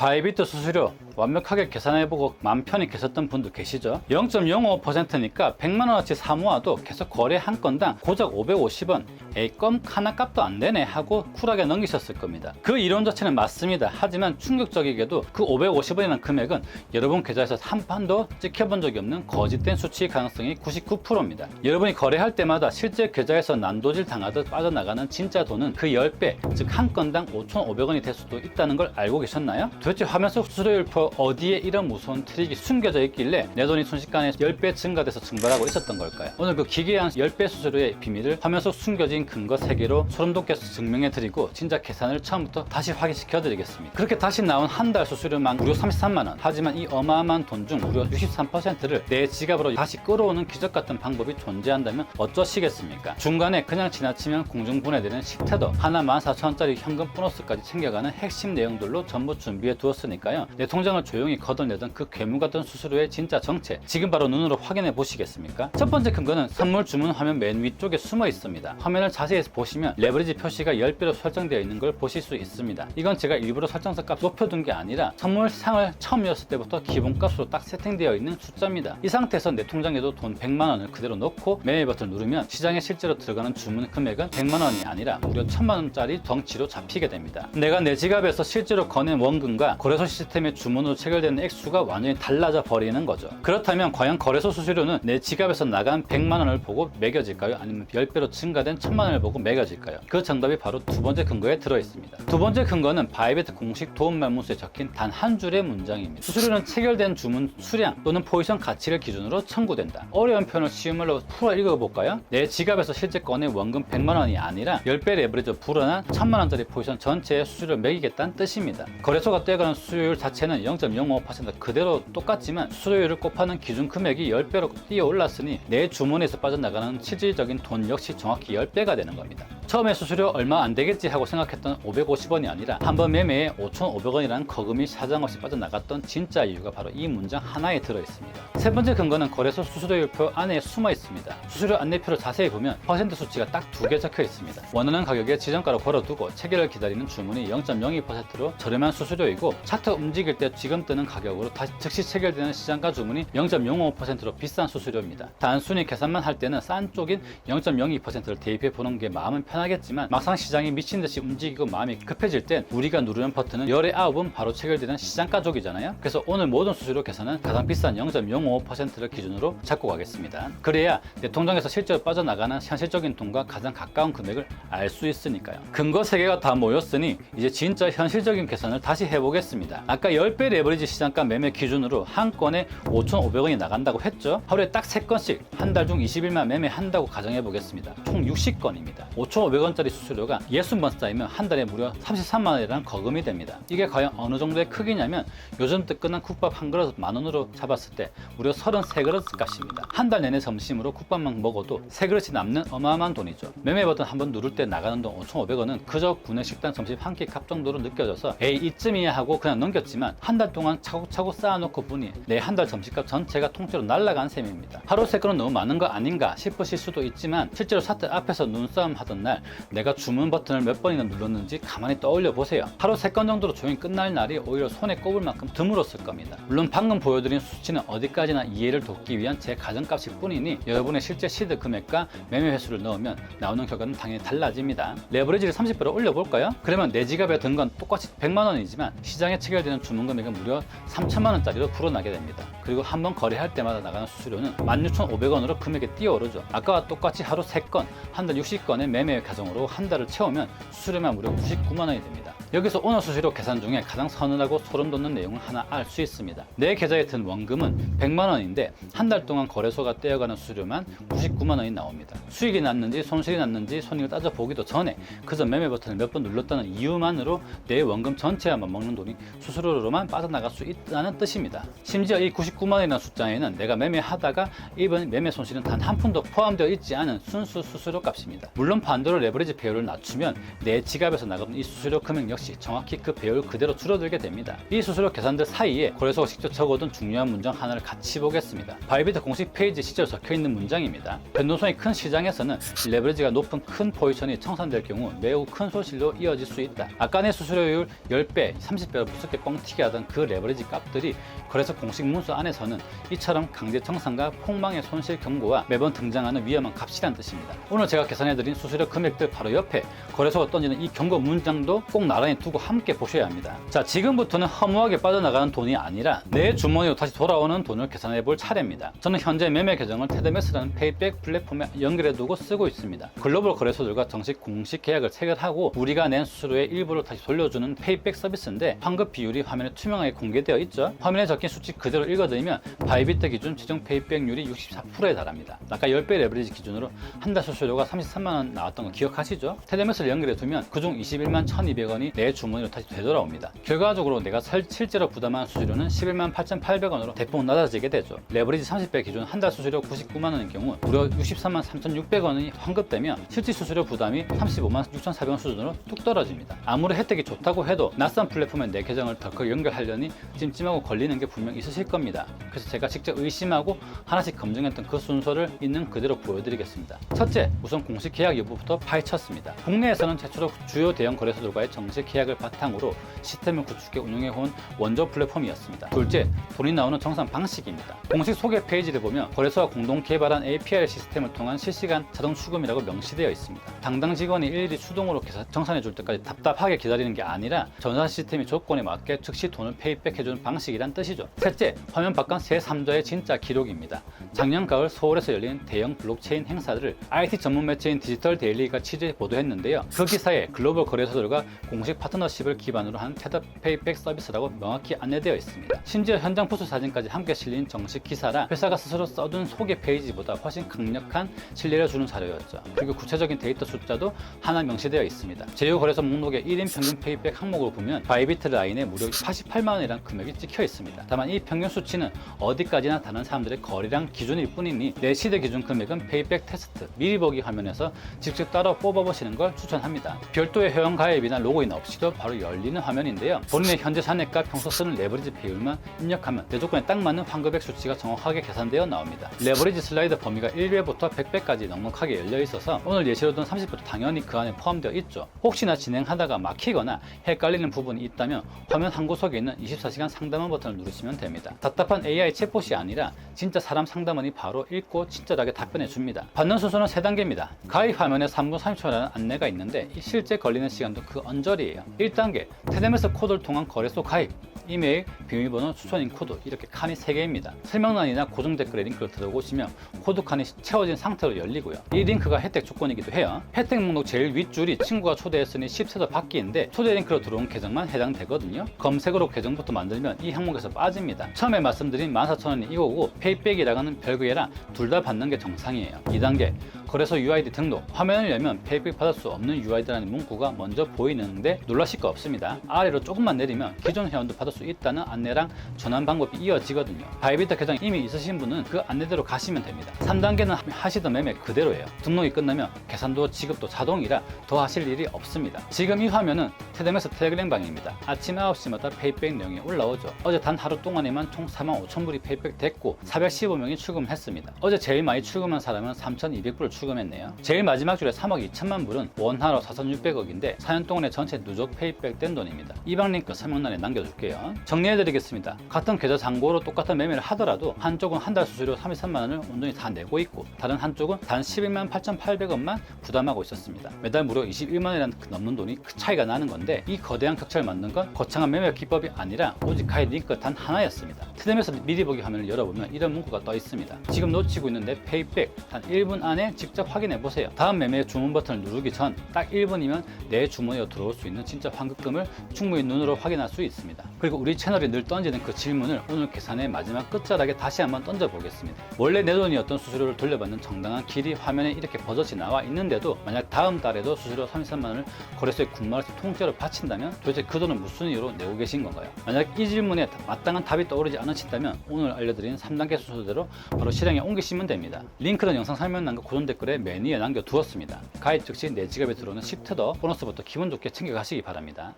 바이비트 수수료 완벽하게 계산해보고 마음 편히 계셨던 분도 계시죠? 0.05%니까 100만원어치 사모아도 계속 거래 한 건당 고작 550원, 에이 껌 하나 값도 안 되네 하고 쿨하게 넘기셨을 겁니다. 그 이론 자체는 맞습니다. 하지만 충격적이게도 그 550원이라는 금액은 여러분 계좌에서 한 판도 찍혀본 적이 없는 거짓된 수치 가능성이 99%입니다. 여러분이 거래할 때마다 실제 계좌에서 난도질 당하듯 빠져나가는 진짜 돈은 그 10배, 즉 한 건당 5,500원이 될 수도 있다는 걸 알고 계셨나요? 도대체 화면 속 수수료율표 어디에 이런 무서운 트릭이 숨겨져 있길래 내 돈이 순식간에 10배 증가돼서 증발하고 있었던 걸까요? 오늘 그 기괴한 10배 수수료의 비밀을 화면 속 숨겨진 근거 3개로 소름 돋게서 증명해 드리고 진짜 계산을 처음부터 다시 확인시켜 드리겠습니다. 그렇게 다시 나온 한 달 수수료만 무려 33만원. 하지만 이 어마어마한 돈 중 무려 63%를 내 지갑으로 다시 끌어오는 기적 같은 방법이 존재한다면 어쩌시겠습니까? 중간에 그냥 지나치면 공중 보내드리는 식태도 하나 14,000원짜리 현금 보너스까지 챙겨가는 핵심 내용들로 전부 준비해 두었으니까요. 내 통장을 조용히 걷어내던 그 괴물 같은 수수료의 진짜 정체, 지금 바로 눈으로 확인해 보시겠습니까? 첫 번째 근거는 선물 주문 화면 맨 위쪽에 숨어 있습니다. 화면을 자세히 보시면 레버리지 표시가 10배로 설정되어 있는 걸 보실 수 있습니다. 이건 제가 일부러 설정서 값 높여둔 게 아니라 선물 상을 처음 열었을 때부터 기본값으로 딱 세팅되어 있는 숫자입니다. 이 상태에서 내 통장에도 돈 100만원을 그대로 넣고 매매 버튼을 누르면 시장에 실제로 들어가는 주문 금액은 100만원이 아니라 무려 1000만원짜리 덩치로 잡히게 됩니다. 내가 내 지갑에서 실제로 거낸 원금과 거래소 시스템의 주문으로 체결되는 액수가 완전히 달라져 버리는 거죠. 그렇다면 과연 거래소 수수료는 내 지갑에서 나간 100만원을 보고 매겨질까요? 아니면 10배로 증가된 1000만원을 보고 매겨질까요? 그 정답이 바로 두 번째 근거에 들어있습니다. 두 번째 근거는 바이비트 공식 도움말문서에 적힌 단 한 줄의 문장입니다. 수수료는 체결된 주문 수량 또는 포지션 가치를 기준으로 청구된다. 어려운 표현을 쉬운 말로 풀어 읽어볼까요? 내 지갑에서 실제 꺼낸 원금 100만원이 아니라 10배 레버리지로 불어난 1000만원짜리 포지션 전체의 수수료를 매기겠다는 뜻입니다. 거래소가 떼어가는 수수료율 자체는 0.05% 그대로 똑같지만 수수료율을 곱하는 기준 금액이 10배로 뛰어 올랐으니 내 주문에서 빠져나가는 실질적인 돈 역시 정확히 10배가 되는 겁니다. 처음에 수수료 얼마 안 되겠지 하고 생각했던 550원이 아니라 한번 매매에 5,500원이라는 거금이 사정없이 빠져나갔던 진짜 이유가 바로 이 문장 하나에 들어있습니다. 세 번째 근거는 거래소 수수료율표 안에 숨어 있습니다. 수수료 안내표를 자세히 보면 퍼센트 수치가 딱 2개 적혀 있습니다. 원하는 가격에 지정가로 걸어두고 체결을 기다리는 주문이 0.02%로 저렴한 수수료이고 차트 움직일 때 지금 뜨는 가격으로 다시 즉시 체결되는 시장가 주문이 0.05%로 비싼 수수료입니다. 단순히 계산만 할 때는 싼 쪽인 0.02%를 대입해 보는 게 마음은 편하겠지만 막상 시장이 미친 듯이 움직이고 마음이 급해질 땐 우리가 누르는 버튼은 열의 9은 바로 체결되는 시장가 쪽이잖아요. 그래서 오늘 모든 수수료 계산은 가장 비싼 0.05%를 기준으로 잡고 가겠습니다. 그래야 내 통장에서 실제로 빠져나가는 현실적인 돈과 가장 가까운 금액을 알 수 있으니까요. 근거 3개가 다 모였으니 이제 진짜 현실적인 계산을 다시 해보겠습니다. 아까 10배 레버리지 시장가 매매 기준으로 한 건에 5,500원이 나간다고 했죠. 하루에 딱 3건씩 한 달 중 20일만 매매한다고 가정해 보겠습니다. 총 60건입니다. 5,500원짜리 수수료가 60번 쌓이면 한 달에 무려 33만원이라는 거금이 됩니다. 이게 과연 어느 정도의 크기냐면 요즘 뜨끈한 국밥 한 그릇 만원으로 잡았을 때 무려 33그릇 값입니다. 한 달 내내 점심으로 국밥만 먹어도 3그릇이 남는 어마어마한 돈이죠. 매매 버튼 한번 누를 때 나가는 돈 5,500원은 그저 구내식당 점심 한 끼 값 정도로 느껴져서 에이 이쯤이야 하고 그냥 넘겼지만 한 달 동안 차곡차곡 쌓아놓고 보니 내 한 달 점심값 전체가 통째로 날아간 셈입니다. 하루 3건은 너무 많은 거 아닌가 싶으실 수도 있지만 실제로 사태 앞에서 눈싸움 하던 날 내가 주문 버튼을 몇 번이나 눌렀는지 가만히 떠올려 보세요. 하루 3건 정도로 조용히 끝날 날이 오히려 손에 꼽을 만큼 드물었을 겁니다. 물론 방금 보여드린 수치는 어디까지나 이해를 돕기 위한 제 가정값일 뿐이니 여러분의 실제 시드 금액과 매매 횟수를 넣으면 나오는 결과는 당연히 달라집니다. 레버리지를 30배로 올려볼까요? 그러면 내 지갑에 든 건 똑같이 100만원이지만 시장에 체결되는 주문 금액은 무려 3천만원짜리로 불어나게 됩니다. 그리고 한번 거래할 때마다 나가는 수수료는 16,500원으로 금액이 뛰어오르죠. 아까와 똑같이 하루 3건, 한 달 60건의 매매 가정으로 한 달을 채우면 수수료만 무려 99만원이 됩니다. 여기서 오늘 수수료 계산 중에 가장 서늘하고 소름 돋는 내용을 하나 알 수 있습니다. 내 계좌에 든 원금은 100만원인데 한 달 동안 거래소가 떼어가는 수수료만 99만원이 나옵니다. 수익이 났는지 손실이 났는지 손익을 따져보기도 전에 그저 매매 버튼을 몇 번 눌렀다는 이유만으로 내 원금 전체에만 먹는 돈이 수수료로만 빠져나갈 수 있다는 뜻입니다. 심지어 이 99만원이라는 숫자에는 내가 매매하다가 입은 매매 손실은 단 한 푼도 포함되어 있지 않은 순수 수수료 값입니다. 물론 반대로 레버리지 배율을 낮추면 내 지갑에서 나가는 이 수수료 금액 역시 역시 정확히 그 배율 그대로 줄어들게 됩니다. 이 수수료 계산들 사이에 거래소가 직접 적어둔 중요한 문장 하나를 같이 보겠습니다. 바이비트 공식 페이지 실제로 적혀있는 문장입니다. 변동성이 큰 시장에서는 레버리지가 높은 큰 포지션이 청산될 경우 매우 큰 손실로 이어질 수 있다. 아까 내 수수료율 10배, 30배로 무섭게 뻥튀기 하던 그 레버리지 값들이 거래소 공식 문서 안에서는 이처럼 강제 청산과 폭망의 손실 경고와 매번 등장하는 위험한 값이란 뜻입니다. 오늘 제가 계산해드린 수수료 금액들 바로 옆에 거래소가 던지는 이 경고 문장도 꼭 나란히 두고 함께 보셔야 합니다. 자, 지금부터는 허무하게 빠져나가는 돈이 아니라 내 주머니로 다시 돌아오는 돈을 계산해 볼 차례입니다. 저는 현재 매매 계정을 테드맥스라는 페이백 플랫폼에 연결해 두고 쓰고 있습니다. 글로벌 거래소들과 정식 공식 계약을 체결하고 우리가 낸 수수료의 일부를 다시 돌려주는 페이백 서비스인데 환급 비율이 화면에 투명하게 공개되어 있죠. 화면에 적힌 수치 그대로 읽어드리면 바이비트 기준 최종 페이백률이 64%에 달합니다. 아까 10배 레버리지 기준으로 한 달 수수료가 33만원 나왔던 거 기억하시죠? 테드맥스를 연결해 두면 그중 21만 1200원이 내 주머니로 다시 되돌아옵니다. 결과적으로 내가 실제로 부담한 수수료는 11만 8800원으로 대폭 낮아지게 되죠. 레버리지 30배 기준 한 달 수수료 99만원인 경우 무려 63만 3600원이 환급되면 실질 수수료 부담이 35만 6400원 수준으로 뚝 떨어집니다. 아무리 혜택이 좋다고 해도 낯선 플랫폼에 내 계정을 덜컥 연결하려니 찜찜하고 걸리는 게 분명 있으실 겁니다. 그래서 제가 직접 의심하고 하나씩 검증했던 그 순서를 있는 그대로 보여드리겠습니다. 첫째, 우선 공식 계약 여부부터 파헤쳤습니다. 국내에서는 최초로 주요 대형 거래소들과의 정식 계약을 바탕으로 시스템을 구축해 운영해온 원조 플랫폼이었습니다. 둘째, 돈이 나오는 정산 방식입니다. 공식 소개 페이지를 보면 거래소와 공동 개발한 API 시스템을 통한 실시간 자동 추금이라고 명시되어 있습니다. 담당 직원이 일일이 수동으로 정산해 줄 때까지 답답하게 기다리는 게 아니라 전산 시스템이 조건에 맞게 즉시 돈을 페이백 해주는 방식이란 뜻이죠. 셋째, 화면 바깥 세 3자의 진짜 기록입니다. 작년 가을 서울에서 열린 대형 블록체인 행사들을 IT 전문 매체인 디지털 데일리가 취재 보도했는데요. 그 기사에 글로벌 거래소들과 공식 파트너십을 기반으로 한 테드 페이백 서비스라고 명확히 안내되어 있습니다. 심지어 현장 부수 사진까지 함께 실린 정식 기사라 회사가 스스로 써둔 소개 페이지보다 훨씬 강력한 신뢰를 주는 자료였죠. 그리고 구체적인 데이터 숫자도 하나 명시되어 있습니다. 제휴 거래소 목록의 1인 평균 페이백 항목을 보면 바이비트 라인에 무려 88만원이라는 금액이 찍혀 있습니다. 다만 이 평균 수치는 어디까지나 다른 사람들의 거래량 기준일 뿐이니 내 시대 기준 금액은 페이백 테스트 미리 보기 화면에서 직접 따로 뽑아보시는 걸 추천합니다. 별도의 회원 가입이나 로그인 없이도 바로 열리는 화면인데요. 본인의 현재 잔액과 평소 쓰는 레버리지 비율만 입력하면 내 조건에 딱 맞는 환급액 수치가 정확하게 계산되어 나옵니다. 레버리지 슬라이더 범위가 1배부터 100배까지 넉넉하게 열려 있어서 오늘 예시로 든 30배도 당연히 그 안에 포함되어 있죠. 혹시나 진행하다가 막히거나 헷갈리는 부분이 있다면 화면 한 구석에 있는 24시간 상담원 버튼을 누르시면 됩니다. 답답한 AI 챗봇이 아니라 진짜 사람 상담원이 바로 읽고 친절하게 답변해 줍니다. 받는 순서는 3단계입니다. 가입 화면에 3분 30초라는 안내가 있는데 실제 걸리는 시간도 그 언저리예요. 1단계, 테드맥스 코드를 통한 거래소 가입, 이메일, 비밀번호, 추천인 코드 이렇게 칸이 3개입니다. 설명란이나 고정 댓글에 링크를 들어오시면 코드 칸이 채워진 상태로 열리고요. 이 링크가 혜택 조건이기도 해요. 혜택 목록 제일 윗줄이 친구가 초대했으니 10세더 받기인데 초대 링크로 들어온 계정만 해당되거든요. 검색으로 계정부터 만들면 이 항목에서 빠집니다. 처음에 말씀드린 14,000원이 이거고 페이백이라고는 별거에라 둘 다 받는 게 정상이에요. 2단계, 거래소 UID 등록. 화면을 열면 페이백 받을 수 없는 UID라는 문구가 먼저 보이는데 놀라실 거 없습니다. 아래로 조금만 내리면 기존 회원도 받을 수 있다는 안내랑 전환 방법이 이어지거든요. 바이비트 계정 이미 있으신 분은 그 안내대로 가시면 됩니다. 3단계는 하시던 매매 그대로예요. 등록이 끝나면 계산도 지급도 자동이라 더 하실 일이 없습니다. 지금 이 화면은 테드맥스 텔레그램 방입니다. 아침 9시마다 페이백 내용이 올라오죠. 어제 단 하루 동안에만 총 45,000불이 페이백 됐고 415명이 출금했습니다. 어제 제일 많이 출금한 사람은 3,200불을 출금했네요. 제일 마지막 줄에 3억 2천만 불은 원화로 4,600억인데 4년 동안의 전체 누적 페이백 된 돈입니다. 이 방 링크 설명란에 남겨둘게요. 정리해드리겠습니다. 같은 계좌 잔고로 똑같은 매매를 하더라도 한쪽은 한 달 수수료 33만원을 온전히 다 내고 있고 다른 한쪽은 단 11만 8,800원만 부담하고 있었습니다. 매달 무려 21만원이라는 넘는 돈이 그 차이가 나는 건데 이 거대한 격차를 만든 건 거창한 매매 기법이 아니라 오직 가입 링크 단 하나였습니다. 테드맥스 미리 보기 화면을 열어보면 이런 문구가 떠 있습니다. 지금 놓치고 있는 내 페이백 단 1분 안에 직접 확인해 보세요. 다음 매매 주문 버튼을 누르기 전 딱 1분이면 내 주머니로 들어올 수 있는 진짜 환급금을 충분히 눈으로 확인할 수 있습니다. 그리고 우리 채널이 늘 던지는 그 질문을 오늘 계산의 마지막 끝자락에 다시 한번 던져보겠습니다. 원래 내 돈이었던 수수료를 돌려받는 정당한 길이 화면에 이렇게 버젓이 나와 있는데도 만약 다음 달에도 수수료 33만원을 거래소에 군말에서 통째로 바친다면 도대체 그 돈은 무슨 이유로 내고 계신 건가요? 만약 이 질문에 마땅한 답이 떠오르지 않으신다면 오늘 알려드린 3단계 순서대로 바로 실행에 옮기시면 됩니다. 링크는 영상 설명란과 고정 댓글에 메뉴에 남겨두었습니다. 가입 즉시 내 지갑에 들어오는 10테더 보너스부터 기분 좋게 챙겨가시기 바랍니다.